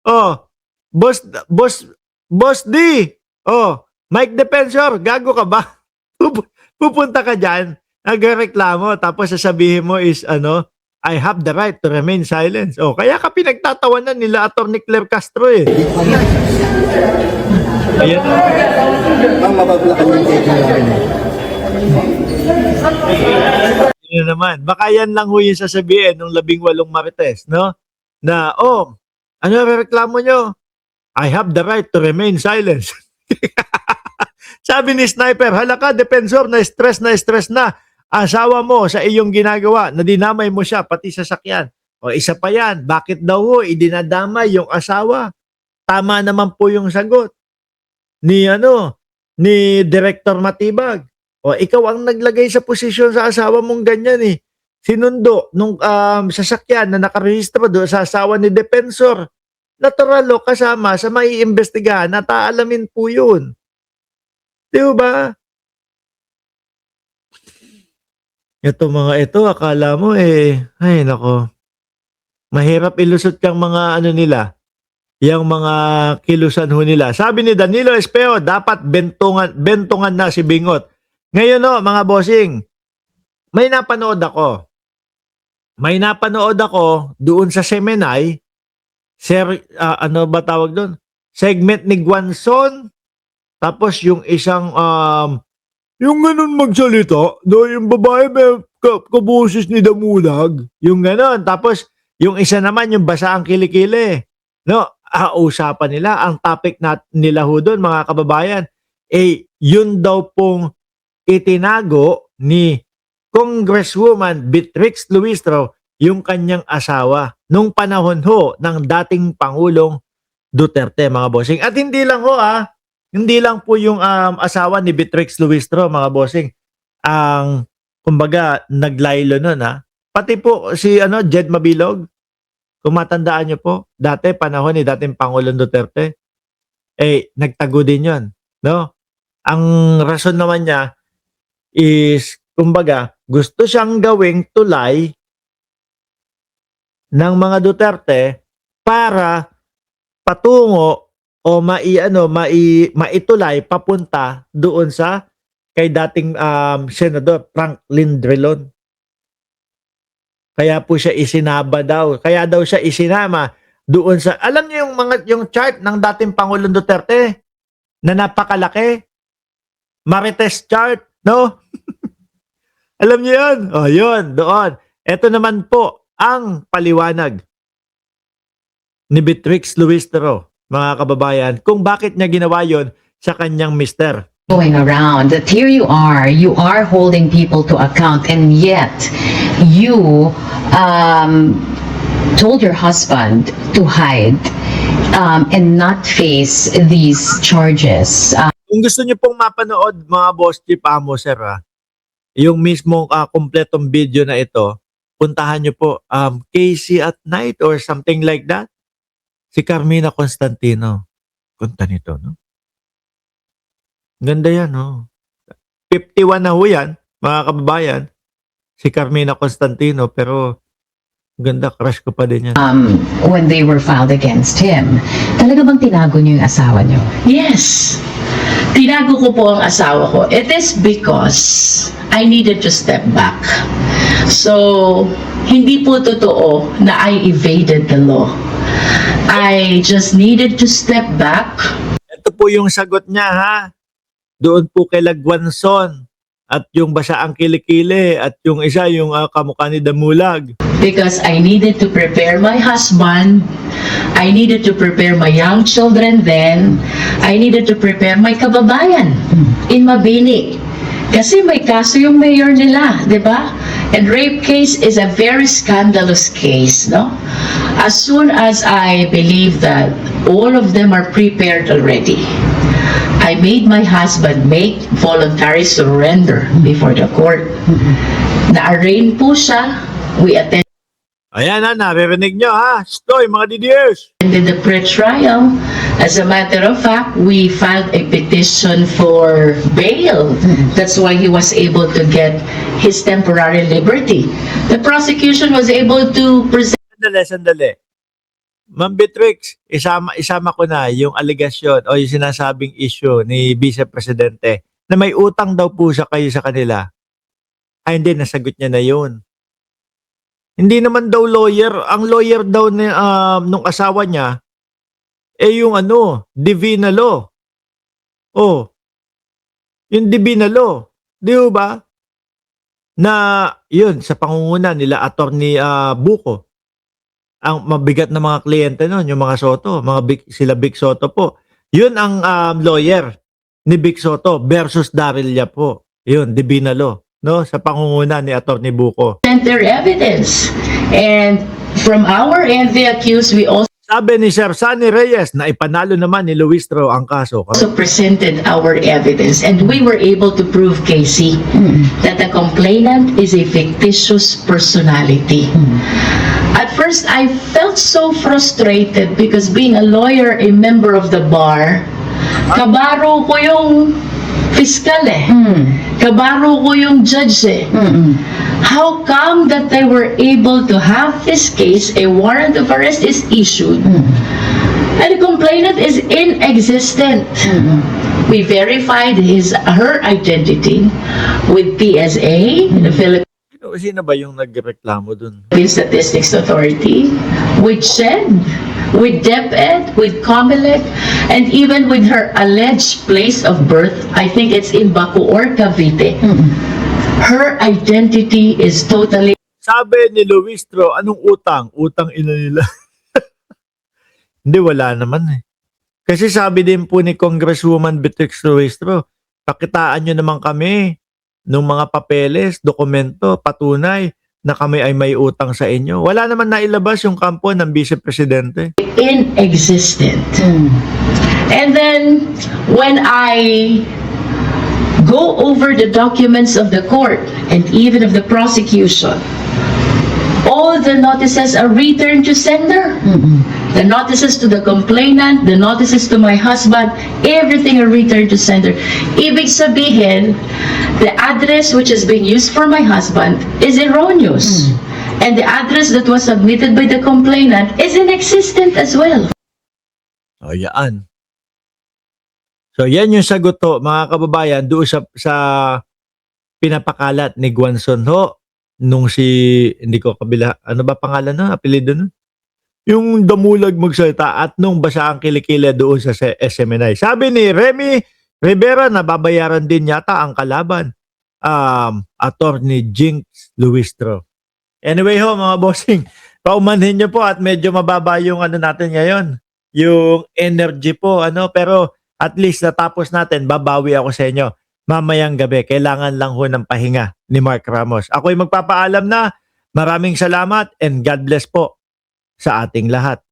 Oh, boss, boss, boss D. Oh, Mike Defensor, gago ka ba? Pupunta ka dyan, nagreklamo, tapos sasabihin mo is, I have the right to remain silent. Oh, kaya ka pinagtatawanan nila Atty. Claire Castro eh. Ayan. Ang mabablakan yung taking namin. Yun naman. Baka yan lang ho yung sasabihin ng 18 Marites, no? Na, ano reklamo nyo? I have the right to remain silent. Sabi ni Sniper, halaka, Defensor, na stress na. Asawa mo sa iyong ginagawa, nadinamay mo siya, pati sasakyan. O isa pa yan, bakit daw ho, idinadamay yung asawa? Tama naman po yung sagot ni Director Matibag. O ikaw ang naglagay sa posisyon sa asawa mong ganyan eh. Sinundo nung sasakyan na nakarehistro doon sa asawa ni Defensor. Natural o kasama sa maiimbestigahan at aalamin po yun. Di ba? Ito mga ito, akala mo ay nako. Mahirap ilusot yung mga nila. Yung mga kilusan ho nila. Sabi ni Danilo Espeo, dapat bentungan na si Bingot. Ngayon mga bossing, may napanood ako. Doon sa Semenay, ano ba tawag doon? Segment ni Guanzon, tapos yung isang, yung ganun magsalita, yung babae may kabusis ni Damulag, yung ganun. Tapos yung isa naman, yung basa ang kilikili. Usapan nila, ang topic nila ho doon, mga kababayan, yun daw pong itinago ni Congresswoman Beatrix Luistro, yung kanyang asawa, nung panahon ho ng dating Pangulong Duterte, mga bossing. At hindi lang ho hindi lang po yung asawa ni Beatrix Luistro, mga bossing, ang kumbaga naglaylo nun Pati po si Jed Mabilog, kung matandaan nyo po, dati panahon ni dating Pangulong Duterte, nagtago din yun. No? Ang rason naman niya is, kumbaga, gusto siyang gawing tulay ng mga Duterte para patungo o maitulay papunta doon sa kay dating Senador Franklin Drilon. Kaya po siya isinama daw. Kaya daw siya isinama doon sa, alam niyo yung chart ng dating Pangulong Duterte na napakalaki? Marites chart, no? Alam niyo yun? Yun, doon. Ito naman po ang paliwanag ni Beatrix Luistro, mga kababayan, kung bakit niya ginawa yon sa kanyang mister. Going around that here you are holding people to account, and yet you told your husband to hide and not face these charges. Kung gusto niyo pong mapanood, mga boss chief amo sir, yung mismong kompletong video na ito, puntahan niyo po Casey at Night or something like that. Si Carmina Constantino. Kunta nito, no? Ganda yan, no? 51 na ho yan, mga kababayan. Si Carmina Constantino, pero ganda, crush ko pa din yan. When they were filed against him, talaga bang tinago niyo yung asawa niyo? Yes. Tinago ko po ang asawa ko. It is because I needed to step back. So, hindi po totoo na I evaded the law. I just needed to step back. Ito po yung sagot niya, doon po kay Lagwanson at yung basa ang kilikili at yung isa yung kamukha ni Damulag. Because I needed to prepare my husband. I needed to prepare my young children then. I needed to prepare my kababayan in Mabini. Kasi may kaso yung mayor nila, di ba? And rape case is a very scandalous case, no? As soon as I believe that all of them are prepared already, I made my husband make voluntary surrender before the court. Na-arraign po siya. We attended Ayan naririnig nyo Stoy, mga DDS. the pre-trial. As a matter of fact, we filed a petition for bail. That's why he was able to get his temporary liberty. The prosecution was able to present. Sandali. Ma'am Beatrix, isama ko na yung allegation o yung sinasabing issue ni Vice Presidente na may utang daw po siya kayo sa kanila. Ay hindi, nasagot niya na yun. Hindi naman daw lawyer. Ang lawyer daw ni, nung asawa niya, yung Divina Law. Oh, yung Divina Law. Di ba? Na, yun, sa pangunguna nila, Attorney Buko. Ang mabigat na mga kliyente nun, yung mga Soto, sila Big Soto po. Yun ang lawyer ni Big Soto versus Daryl Yap po. Yun, Divina Law. No? Sa pangunguna ni Attorney Buko. Their evidence. And from our end, the accused, we also Sabi ni Sir Sunny Reyes na ipanalo naman ni Luistro ang kaso. presented our evidence, and we were able to prove, Casey, that the complainant is a fictitious personality. At first, I felt so frustrated because being a lawyer, a member of the bar, kabaro ko yung fiscal kabaro ko yung judge How come that they were able to have this case, a warrant of arrest is issued, and the complainant is inexistent? We verified her identity with PSA, the Philippine Sino ba yung nagreklamo dun? Statistics Authority, with SHED, with DepEd, with COMELEC, and even with her alleged place of birth. I think it's in Bacoor, Cavite. Her identity is totally Sabi ni Luistro, anong utang? Utang ina nila. Hindi, wala naman eh. Kasi sabi din po ni Congresswoman Beatrix Luistro, pakitaan nyo naman kami ng mga papeles, dokumento, patunay na kami ay may utang sa inyo. Wala naman nailabas yung kampo ng Vice Presidente. inexistent. And then, when I go over the documents of the court and even of the prosecution, all the notices are returned to sender. The notices to the complainant, the notices to my husband, everything are returned to sender. Ibig sabihin, the address which is being used for my husband is erroneous. And the address that was submitted by the complainant is inexistent as well. O, yan. So, yan yung sagot to, mga kababayan, doon sa pinapakalat ni Guanzon Ho nung hindi ko kabila, ano ba pangalan na, apelido nun? Yung damulag magsalita at nung basa ang kilikila doon sa SMNI. Sabi ni Remy Rivera na babayaran din yata ang kalaban, Attorney Jinx Luistro. Anyway ho, mga bossing, paumanhin nyo po at medyo mababa yung natin ngayon, yung energy po, pero at least natapos natin, babawi ako sa inyo mamayang gabi. Kailangan lang ho ng pahinga ni Mark Ramos. Ako'y magpapaalam na. Maraming salamat and God bless po sa ating lahat.